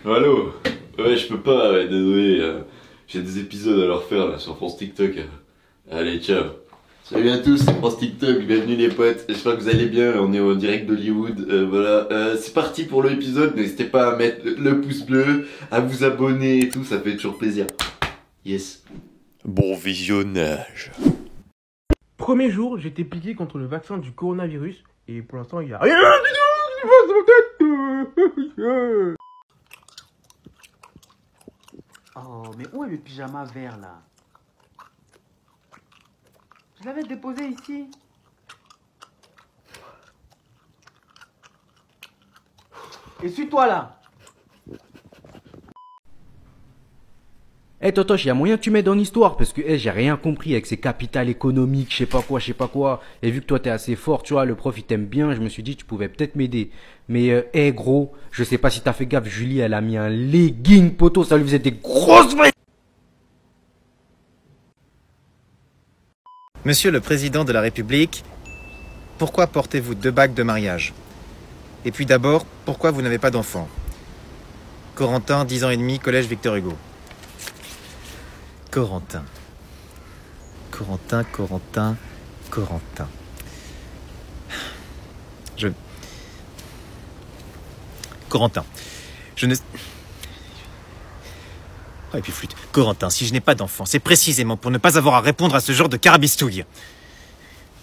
Allô? Ouais, je peux pas, ouais, désolé. J'ai des épisodes à leur faire là sur France TikTok. Allez, ciao. Salut à tous, c'est France TikTok, bienvenue les potes. J'espère que vous allez bien, on est au direct d'Hollywood. Voilà, c'est parti pour l'épisode. N'hésitez pas à mettre le pouce bleu, à vous abonner et tout, ça fait toujours plaisir. Yes. Bon visionnage. Premier jour, j'étais piqué contre le vaccin du coronavirus et pour l'instant, il y a rien du tout qui passe dans ma tête. Oh, mais où est le pyjama vert là? Je l'avais déposé ici. Et suis-toi là. Eh Totoche, y a moyen que tu m'aides en histoire parce que j'ai rien compris avec ces capitales économiques, je sais pas quoi. Et vu que toi t'es assez fort, tu vois, le prof il t'aime bien, je me suis dit tu pouvais peut-être m'aider. Mais gros, je sais pas si t'as fait gaffe, Julie elle a mis un legging poteau, ça lui faisait des grosses vraies. Monsieur le Président de la République, pourquoi portez-vous 2 bagues de mariage? Et puis d'abord, pourquoi vous n'avez pas d'enfant? Corentin, 10 ans et demi, collège Victor Hugo. Corentin. Corentin. Je ne... Oh, et puis flûte. Corentin, si je n'ai pas d'enfant, c'est précisément pour ne pas avoir à répondre à ce genre de carabistouille.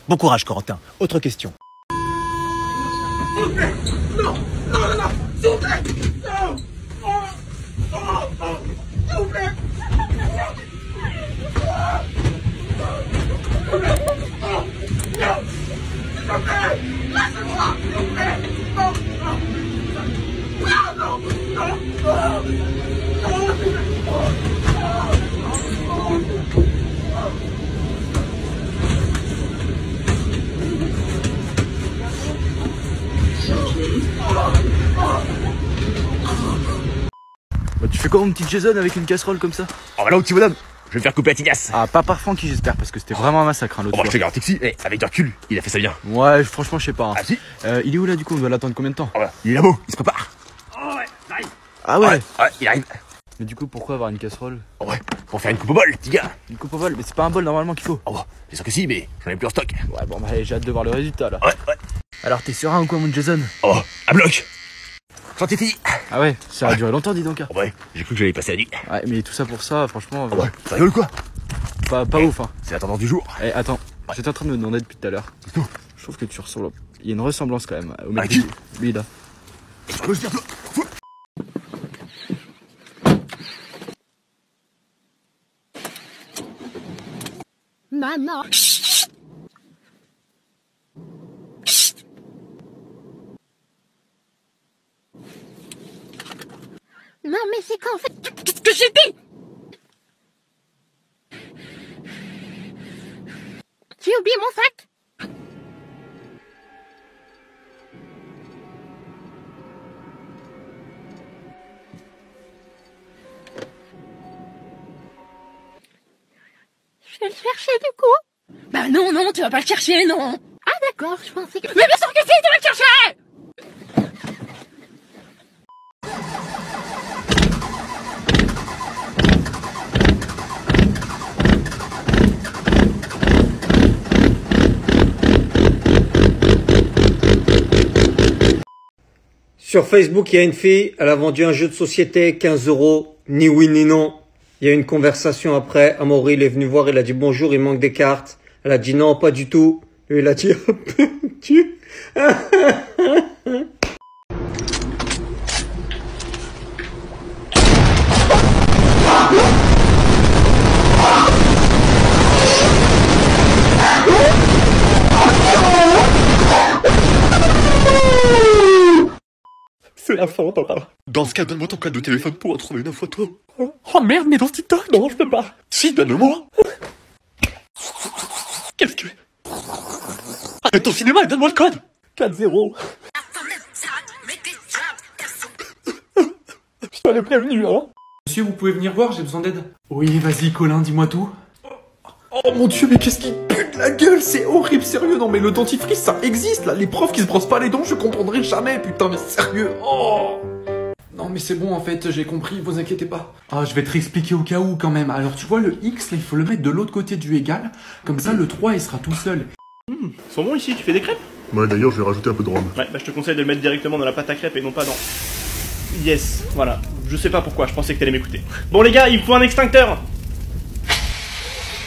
Bon courage, Corentin. Autre question. S'il vous plaît, non, s'il vous plaît, non, s'il vous plaît. Bah, tu fais quoi mon petit Jason avec une casserole comme ça? Oh bah là, petit bonhomme, je vais me faire couper la tignasse. Ah, pas par Francky j'espère parce que c'était vraiment un massacre l'autre Oh bah je te fois. garantis que si, avec du recul, il a fait ça bien. Ouais, franchement je sais pas. Ah si. Il est où là du coup? On doit l'attendre combien de temps? Oh bah, il est là-bas, il se prépare. Oh ouais, j'arrive. Ah ouais. Ouais, il arrive. Mais du coup pourquoi avoir une casserole? Oh ouais, pour faire une coupe au bol, petit gars. Une coupe au vol, mais c'est pas un bol normalement qu'il faut. Oh bah, c'est sûr que si, mais j'en ai plus en stock. Ouais bon bah j'ai hâte de voir le résultat là. Ouais. Alors t'es serein ou quoi mon Jason? Oh bah, à bloc. Chantier. Ah ouais, ça a duré longtemps dis donc. Oh ouais, j'ai cru que j'allais passer la nuit. Ouais mais tout ça pour ça franchement Oh ouais, ça rigole quoi? pas ouf hein. C'est la tendance du jour. Eh attends, j'étais en train de me demander depuis tout à l'heure. Je trouve que tu ressembles. Il y a une ressemblance quand même au mec. Ah, qui? Lui là. Je peux le dire toi. Maman. Non mais c'est qu'en fait... Qu'est-ce que j'ai dit? J'ai oublié mon sac. Je vais le chercher du coup. Bah non, tu vas pas le chercher, non. Ah d'accord, je pensais que... Mais bien sûr que si, tu vas le chercher. Sur Facebook, il y a une fille, elle a vendu un jeu de société, 15 €, ni oui ni non. Il y a eu une conversation après, Amaury, il est venu voir, il a dit bonjour, il manque des cartes. Elle a dit non, pas du tout. Lui, il a dit, tu... C'est la fin, papa. Dans ce cas, donne-moi ton code de téléphone pour retrouver une photo. Oh merde, mais dans TikTok. Non, je peux pas. Si, donne-le-moi. Qu'est-ce que... Arrête ton cinéma et donne-moi le code. 4-0. Je t'avais prévenu, hein. Monsieur, vous pouvez venir voir, j'ai besoin d'aide. Oui, vas-y, Colin, dis-moi tout. Oh mon dieu, mais qu'est-ce qui pue de la gueule, c'est horrible, sérieux, non mais le dentifrice ça existe là, les profs qui se brossent pas les dents, je comprendrai jamais, putain mais sérieux, oh. Non mais c'est bon en fait, j'ai compris, vous inquiétez pas. Ah, je vais te réexpliquer au cas où quand même. Alors tu vois le X là, il faut le mettre de l'autre côté du égal, comme ça le 3 il sera tout seul. Ils sont bons ici, tu fais des crêpes? Ouais, d'ailleurs, je vais rajouter un peu de rhum. Ouais, bah je te conseille de le mettre directement dans la pâte à crêpes et non pas dans... Yes, voilà. Je sais pas pourquoi, je pensais que t'allais m'écouter. Bon les gars, il faut un extincteur.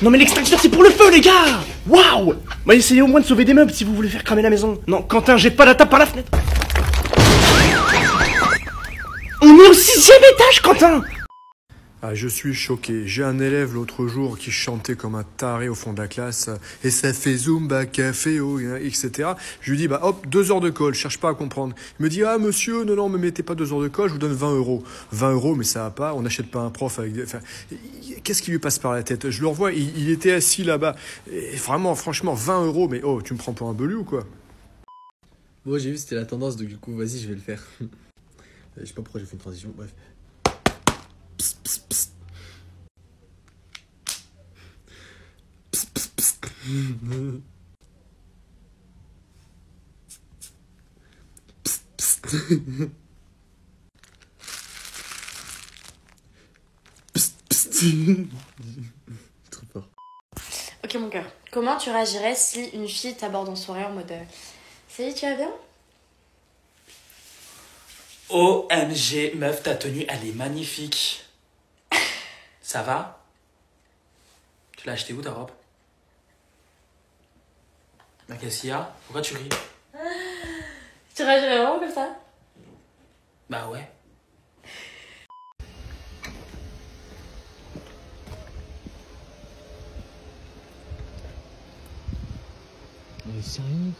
Non mais l'extincteur c'est pour le feu les gars. Waouh. Bah essayez au moins de sauver des meubles si vous voulez faire cramer la maison. Non, Quentin, jette pas la table par la fenêtre. On est au 6e étage, Quentin. Ah, je suis choqué. J'ai un élève l'autre jour qui chantait comme un taré au fond de la classe. Et ça fait Zumba, café, etc. Je lui dis, bah hop, 2 heures de colle, je cherche pas à comprendre. Il me dit, ah monsieur, non, me mettez pas 2 heures de colle, je vous donne 20 euros. 20 euros, mais ça va pas, on n'achète pas un prof avec des... Enfin, qu'est-ce qui lui passe par la tête? Je le revois, il était assis là-bas. Et vraiment, franchement, 20 euros, mais oh, tu me prends pour un belu ou quoi? Bon, j'ai vu, c'était la tendance, donc du coup, vas-y, je vais le faire. Je sais pas pourquoi j'ai fait une transition, bref. Psst, psst, psst. Psst, psst, psst. Psst, psst. Psst, psst. Trop fort. Ok mon cœur, comment tu réagirais si une fille t'aborde en soirée en mode salut, tu vas bien? OMG, meuf, ta tenue, elle est magnifique. Ça va? Tu l'as acheté où ta robe? Bah qu'est-ce qu'il y a? Pourquoi tu ris? Tu réagirais vraiment comme ça? Bah ouais. Mais sérieux?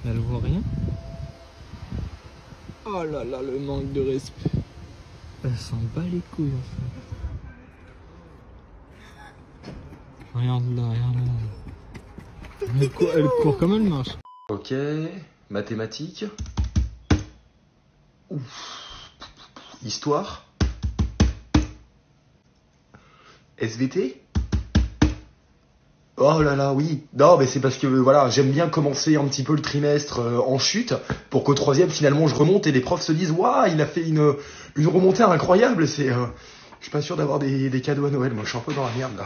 Elle voit rien? Oh là là, le manque de respect. Elle s'en bat les couilles en fait. Regarde là, regarde là. Elle court comme elle marche. Ok, mathématiques. Ouf. Histoire. SVT. Oh là là, oui. Non, mais c'est parce que voilà, j'aime bien commencer un petit peu le trimestre en chute pour qu'au 3e, finalement, je remonte et les profs se disent waouh, il a fait une remontée incroyable. C'est, je suis pas sûr d'avoir des cadeaux à Noël. Moi, je suis un peu dans la merde là.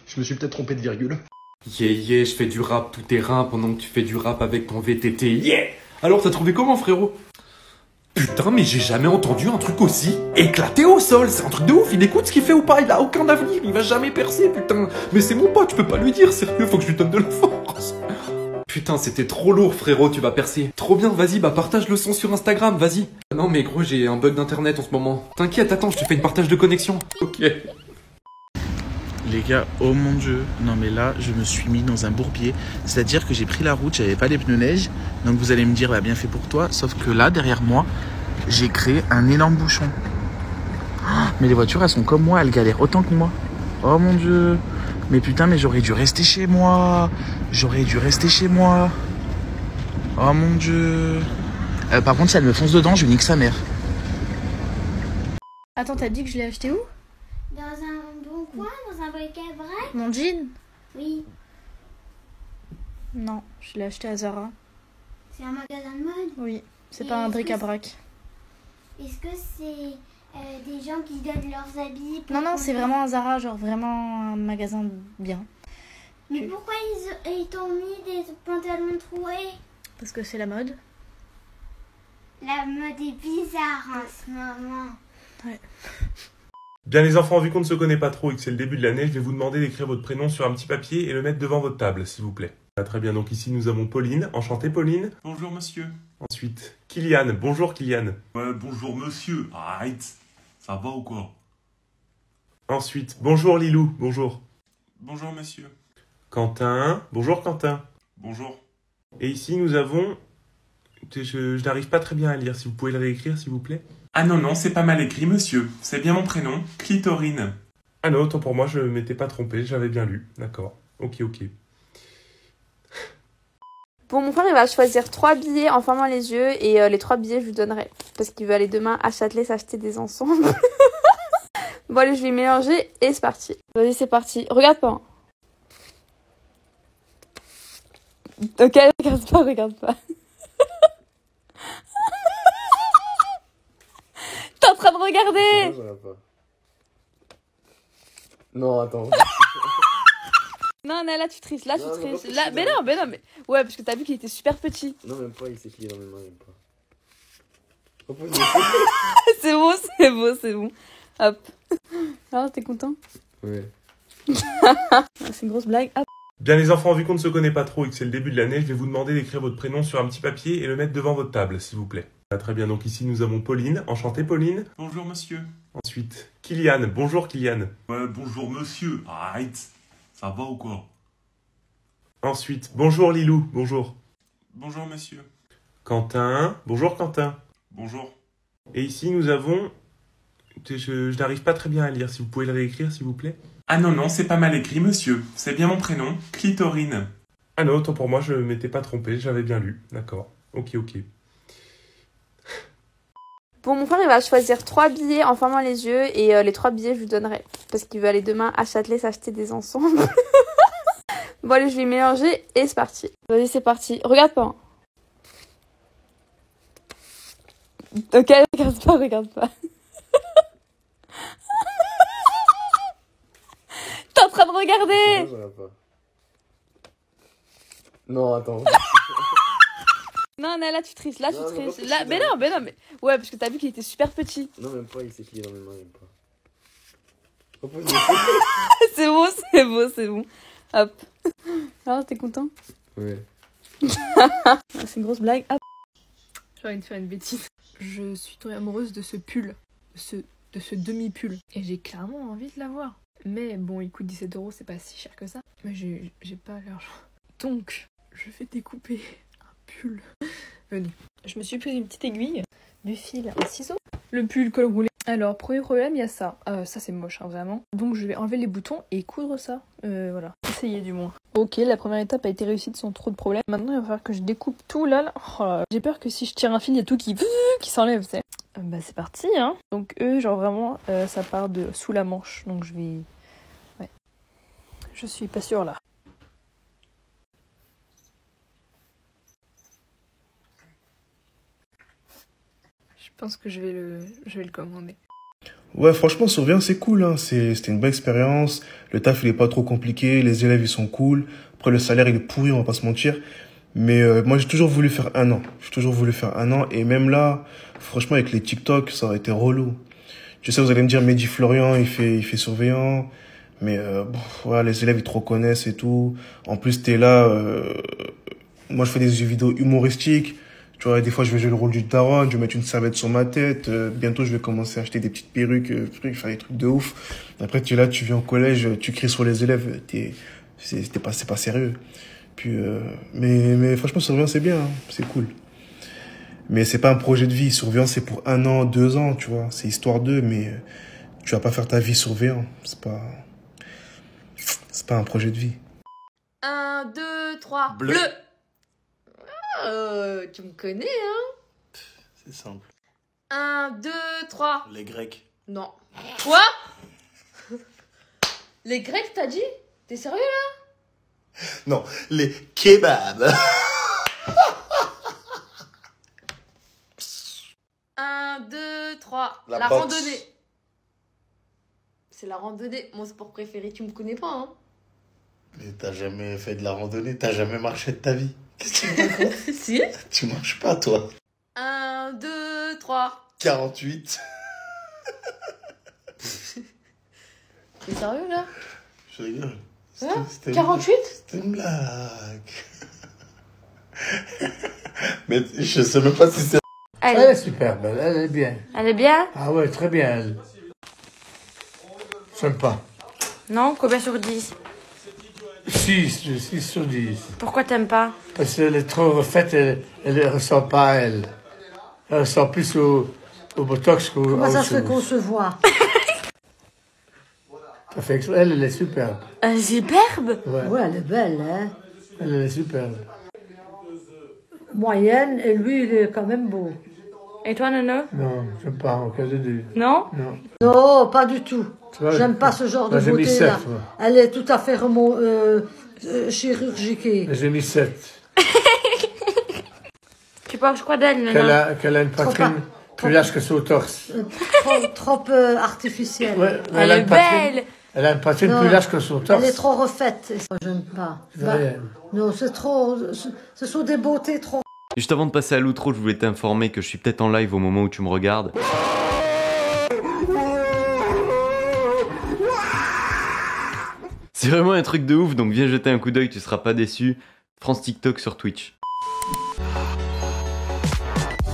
Je me suis peut-être trompé de virgule. Yeah, je fais du rap tout terrain pendant que tu fais du rap avec ton VTT. Yeah. Alors, t'as trouvé comment, frérot? Putain, mais j'ai jamais entendu un truc aussi éclaté au sol. C'est un truc de ouf. Il écoute ce qu'il fait ou pas. Il a aucun avenir. Il va jamais percer, putain. Mais c'est mon pote, tu peux pas lui dire. Sérieux, faut que je lui donne de la force. Putain, c'était trop lourd, frérot. Tu vas percer. Trop bien, vas-y, bah partage le son sur Instagram, vas-y. Non, mais gros, j'ai un bug d'internet en ce moment. T'inquiète, attends, je te fais une partage de connexion. Ok. Les gars, oh mon dieu, non mais là je me suis mis dans un bourbier, c'est-à-dire que j'ai pris la route, j'avais pas les pneus neige, donc vous allez me dire bah, bien fait pour toi, sauf que là derrière moi, j'ai créé un énorme bouchon. Oh, mais les voitures elles sont comme moi, elles galèrent autant que moi. Oh mon dieu, mais putain mais j'aurais dû rester chez moi, Oh mon dieu. Par contre si elle me fonce dedans, je nique sa mère. Attends, t'as dit que je l'ai acheté où? Dans un bon coin, dans un bric-à-brac. Mon jean? Oui. Non, je l'ai acheté à Zara. C'est un magasin de mode? Oui, c'est pas un bric-à-brac. Est-ce que c'est des gens qui donnent leurs habits pour... Non, c'est vraiment un Zara, genre vraiment un magasin bien. Mais pourquoi ils t'ont mis des pantalons troués? Parce que c'est la mode. La mode est bizarre en ce moment. Ouais. Bien les enfants, vu qu'on ne se connaît pas trop et que c'est le début de l'année, je vais vous demander d'écrire votre prénom sur un petit papier et le mettre devant votre table, s'il vous plaît. Ah, très bien, donc ici nous avons Pauline. Enchantée Pauline. Bonjour monsieur. Ensuite, Kylian. Bonjour Kylian. Ouais, bonjour monsieur. Arrête. Ça va ou quoi? Ensuite, bonjour Lilou. Bonjour. Bonjour monsieur. Quentin. Bonjour Quentin. Bonjour. Et ici nous avons... Je n'arrive pas très bien à lire, si vous pouvez le réécrire s'il vous plaît. Ah non, c'est pas mal écrit monsieur. C'est bien mon prénom, Clitorine. Ah non, autant pour moi, je m'étais pas trompé, j'avais bien lu. D'accord. Ok. Bon, mon frère, il va choisir 3 billets en fermant les yeux et les 3 billets, je lui donnerai. Parce qu'il veut aller demain à Châtelet s'acheter des ensembles. Bon, allez, je vais mélanger et c'est parti. Vas-y, c'est parti. Regarde pas. Ok, regarde pas. de regarder. Ça va pas. Non, attends. Non, là tu triches, là Non, tu mais triches. Là, mais non, mais. Ouais, parce que t'as vu qu'il était super petit. Non, même pas, il s'est plié dans mes mains, même pas. C'est bon, c'est bon, c'est bon. Hop. Alors, t'es content? Ouais. C'est une grosse blague. Hop. Bien les enfants, vu qu'on ne se connaît pas trop et que c'est le début de l'année, je vais vous demander d'écrire votre prénom sur un petit papier et le mettre devant votre table, s'il vous plaît. Ah, très bien, donc ici nous avons Pauline. Enchantée Pauline. Bonjour monsieur. Ensuite, Kylian. Bonjour Kylian. Ouais, bonjour monsieur. Arrête. Ça va ou quoi? Ensuite, bonjour Lilou. Bonjour. Bonjour monsieur. Quentin. Bonjour Quentin. Bonjour. Et ici nous avons... Je n'arrive pas très bien à lire, si vous pouvez le réécrire s'il vous plaît. Ah non, non, c'est pas mal écrit monsieur. C'est bien mon prénom, Clitorine. Ah non, autant pour moi, je m'étais pas trompé, j'avais bien lu. D'accord. Ok. Bon, mon frère, il va choisir 3 billets en fermant les yeux et les 3 billets, je lui donnerai. Parce qu'il veut aller demain à Châtelet s'acheter des ensembles. Bon, allez, je vais mélanger et c'est parti. Vas-y, c'est parti. Regarde pas. Ok, regarde pas. T'es en train de regarder. Ça va pas. Non, attends. Non, là tu triches, là tu triches. Là, mais non, mais. Ouais, parce que t'as vu qu'il était super petit. Non, même pas, il s'est plié dans mes mains, même pas. C'est bon, c'est bon, c'est bon. Hop. Alors, t'es content? Ouais. C'est une grosse blague. Hop. J'ai envie de faire une bêtise. Je suis tombée amoureuse de ce pull. De ce demi-pull. Et j'ai clairement envie de l'avoir. Mais bon, il coûte 17 €, c'est pas si cher que ça. Mais j'ai pas l'argent. Donc, je vais découper un pull. Venez. Je me suis pris une petite aiguille, du fil, un ciseau. Le pull col roulé. Alors, premier problème, il y a ça. Ça, c'est moche, hein, vraiment. Donc, je vais enlever les boutons et coudre ça. Voilà. Essayer, du moins. Ok, la première étape a été réussie sans trop de problèmes. Maintenant, il va falloir que je découpe tout là. Oh là. J'ai peur que si je tire un fil, il y a tout qui s'enlève, tu sais. Bah, c'est parti, hein. Donc, eux, genre vraiment, ça part de sous la manche. Donc, je vais... Ouais. Je suis pas sûre, là. Je pense que je vais le commander. Ouais, franchement, Surveillant, c'est cool, hein. C'était une bonne expérience. Le taf, il est pas trop compliqué. Les élèves, ils sont cool. Après, le salaire, il est pourri, on va pas se mentir. Mais moi, j'ai toujours voulu faire 1 an. J'ai toujours voulu faire 1 an. Et même là, franchement, avec les TikTok, ça aurait été relou. Je sais, vous allez me dire, Mehdi Florian, il fait Surveillant. Mais voilà, les élèves, ils te reconnaissent et tout. En plus, t'es là. Moi, je fais des vidéos humoristiques. Tu vois, des fois, je vais jouer le rôle du daron, je vais mettre une serviette sur ma tête. Bientôt, je vais commencer à acheter des petites perruques, faire des trucs de ouf. Après, tu es là, tu viens au collège, tu cries sur les élèves. C'est pas sérieux. Puis, mais franchement, Surveillant, c'est bien, hein, c'est cool. Mais c'est pas un projet de vie. Surveillant, c'est pour 1 an, 2 ans, tu vois. C'est histoire d'eux, mais tu vas pas faire ta vie surveillant. C'est pas un projet de vie. 1, 2, 3. Bleu. Tu me connais, hein? C'est simple. 1, 2, 3. Les Grecs. Non. Quoi? Les Grecs, t'as dit? T'es sérieux, là? Non, les kebabs. 1, 2, 3. La La boxe. randonnée. C'est la randonnée. Mon sport préféré, tu me connais pas, hein? Mais t'as jamais fait de la randonnée, t'as jamais marché de ta vie. Qu'est-ce que tu me racontes? Si. Tu marches pas, toi. 1, 2, 3. 48. T'es sérieux, là? Je rigole. Hein? C'était 48? C'était une blague. Mais je sais même pas si c'est... Elle est super belle, elle est bien. Elle est bien? Ah ouais, très bien, elle. Sympa. Non? Combien sur 10? 6 sur 10. Pourquoi t'aimes pas? Parce qu'elle est trop refaite, elle ne ressemble pas à elle. Elle ressemble plus au Botox qu'au... Comment ça autre se fait chose. qu'on se voit? Ça fait exprès. Elle est superbe. Elle est superbe? Ouais. Ouais, elle est belle, hein. Elle est superbe. Moyenne, et lui, il est quand même beau. Et toi, Nono? Non, j'aime pas, en cas de deux. Non? Non. Non, pas du tout. Tu vois, J'aime pas ce genre de moi, j'ai mis beauté-là. 7, moi. Elle est tout à fait chirurgiquée. J'ai mis 7. Tu penses quoi d'elle, Nono? Qu'elle a une poitrine plus large que son torse. Trop artificielle. Ouais, mais Elle a est une poitrine- belle. Elle a une poitrine Non, plus large que son torse. Elle est trop refaite. Et ça, j'aime pas. Ouais. Non, c'est trop. Ce sont des beautés trop. Juste avant de passer à l'outro, je voulais t'informer que je suis peut-être en live au moment où tu me regardes. C'est vraiment un truc de ouf, donc viens jeter un coup d'œil, tu seras pas déçu. France TikTok sur Twitch.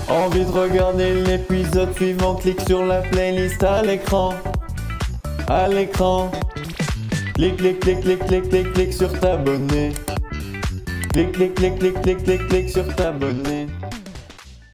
Envie de regarder l'épisode suivant, clique sur la playlist à l'écran. À l'écran. Clique, clique, clique, clique, clique, clique, clique sur t'abonner. Clique, clique, clique, clique, clique, clique, clique sur t'abonner.